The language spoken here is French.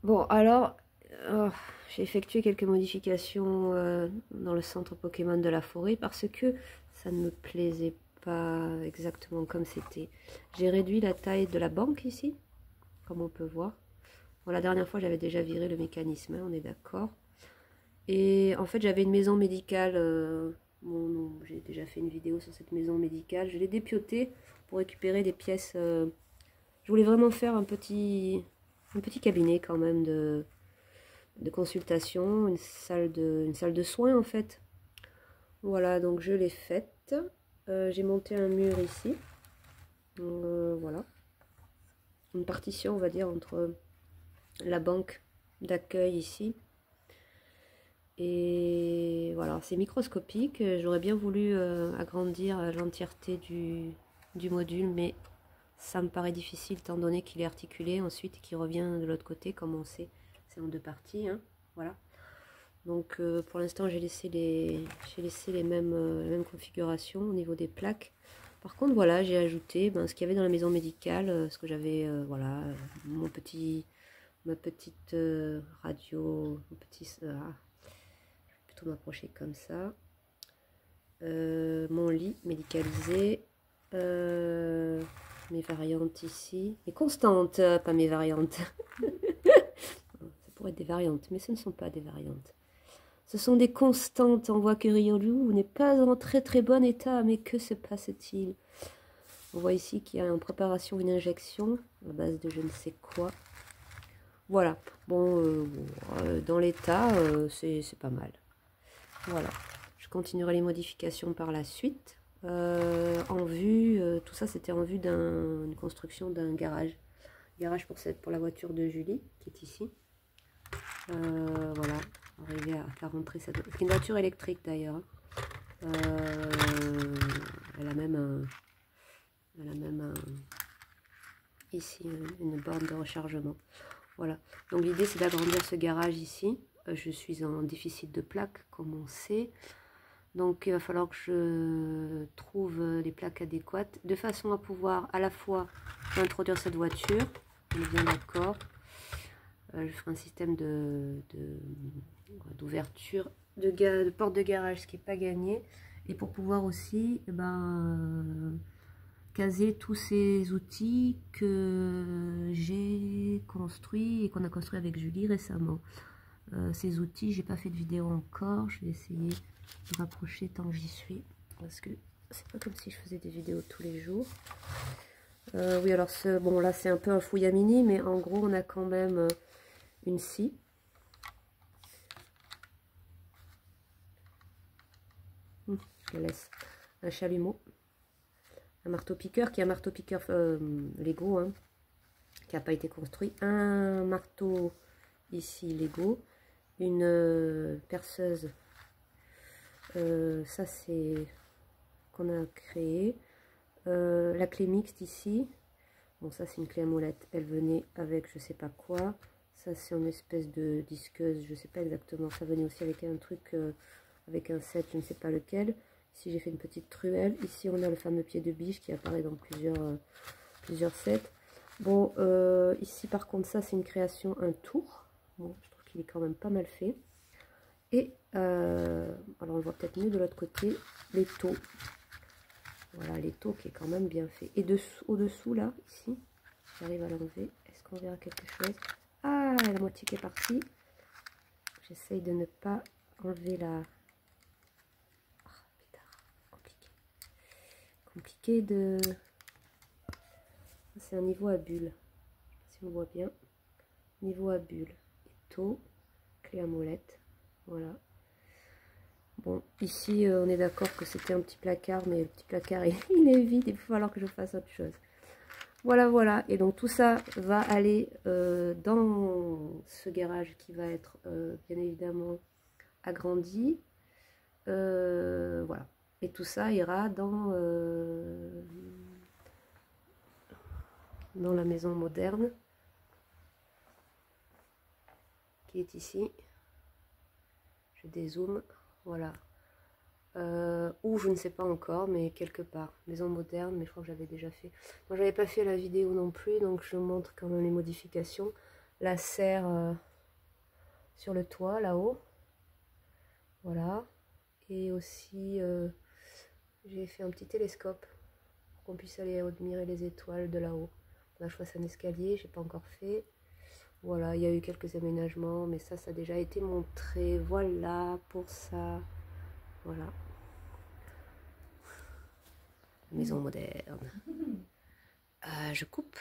Bon, alors, j'ai effectué quelques modifications dans le centre Pokémon de la forêt parce que ça ne me plaisait pas exactement comme c'était. J'ai réduit la taille de la banque ici, comme on peut voir. Bon, la dernière fois, j'avais déjà viré le mécanisme, hein, on est d'accord. Et en fait, j'avais une maison médicale. Bon, j'ai déjà fait une vidéo sur cette maison médicale. Je l'ai dépiautée pour récupérer des pièces. Je voulais vraiment faire un petit cabinet quand même de consultation, une salle de soins en fait. Voilà, donc je l'ai faite. J'ai monté un mur ici. Voilà. Une partition, on va dire, entre la banque d'accueil ici. Et voilà, c'est microscopique. J'aurais bien voulu agrandir l'entièreté du module, mais ça me paraît difficile étant donné qu'il est articulé ensuite et qu'il revient de l'autre côté, comme on sait, c'est en deux parties, hein, voilà. Donc pour l'instant j'ai laissé les mêmes configurations au niveau des plaques. Par contre voilà, j'ai ajouté ce qu'il y avait dans la maison médicale, ce que j'avais, voilà, ma petite radio, je vais plutôt m'approcher comme ça. Mon lit médicalisé, mes variantes ici, mes constantes, pas mes variantes. Ça pourrait être des variantes, mais ce ne sont pas des variantes. Ce sont des constantes. On voit que Riolu n'est pas en très très bon état, mais que se passe-t-il? On voit ici qu'il y a en préparation une injection à base de je ne sais quoi. Voilà, bon, dans l'état, c'est pas mal. Voilà, je continuerai les modifications par la suite. En vue, tout ça c'était en vue d'une construction d'un garage. Garage pour la voiture de Julie, qui est ici. Voilà, arriver à faire rentrer cette... C'est une voiture électrique d'ailleurs. Elle a même ici une borne de rechargement. Voilà, donc l'idée c'est d'agrandir ce garage ici. Je suis en déficit de plaques, comme on sait. Donc il va falloir que je trouve les plaques adéquates, de façon à pouvoir à la fois introduire cette voiture, on est bien d'accord. Je ferai un système d'ouverture de porte de garage, ce qui n'est pas gagné. Et pour pouvoir aussi caser tous ces outils que j'ai construits et qu'on a construit avec Julie récemment. Ces outils, j'ai pas fait de vidéo encore, je vais essayer de rapprocher tant que j'y suis, parce que c'est pas comme si je faisais des vidéos tous les jours. Oui, alors bon là c'est un peu un fouillamini, mais en gros on a quand même une scie. Je laisse un chalumeau, un marteau-piqueur qui est un marteau-piqueur Lego, hein, qui n'a pas été construit, un marteau ici Lego, une perceuse, ça c'est qu'on a créé, la clé mixte ici, bon ça c'est une clé à molette, elle venait avec je sais pas quoi, ça c'est une espèce de disqueuse, je sais pas exactement, ça venait aussi avec un truc, avec un set, je ne sais pas lequel. Ici j'ai fait une petite truelle, ici on a le fameux pied de biche qui apparaît dans plusieurs sets. Bon, ici par contre ça c'est une création, un tour, bon je trouve qu'il est quand même pas mal fait. Et alors on voit peut-être mieux de l'autre côté, l'étau. Voilà, l'étau qui est quand même bien fait. Et au-dessous là, ici, j'arrive à l'enlever. Est-ce qu'on verra quelque chose? Ah, la moitié qui est partie. J'essaye de ne pas enlever la... Oh, putain, compliqué. Compliqué de... C'est un niveau à bulle. Je sais pas si on voit bien. Niveau à bulle. Étau, clé à molette. Voilà. Bon, ici, on est d'accord que c'était un petit placard, mais le petit placard, il est vide, il va falloir que je fasse autre chose. Voilà, voilà. Et donc, tout ça va aller dans ce garage qui va être, bien évidemment, agrandi. Voilà. Et tout ça ira dans la maison moderne, qui est ici. Je dézoome. Voilà. Ou je ne sais pas encore, mais quelque part. Maison moderne, mais je crois que j'avais déjà fait. Moi, j'avais pas fait la vidéo non plus, donc je montre quand même les modifications. la serre sur le toit là-haut. Voilà. Et aussi, j'ai fait un petit télescope pour qu'on puisse aller admirer les étoiles de là-haut. Là, je fasse un escalier, j'ai pas encore fait. Voilà, il y a eu quelques aménagements, mais ça a déjà été montré. Voilà pour ça. Voilà. Maison moderne. Je coupe.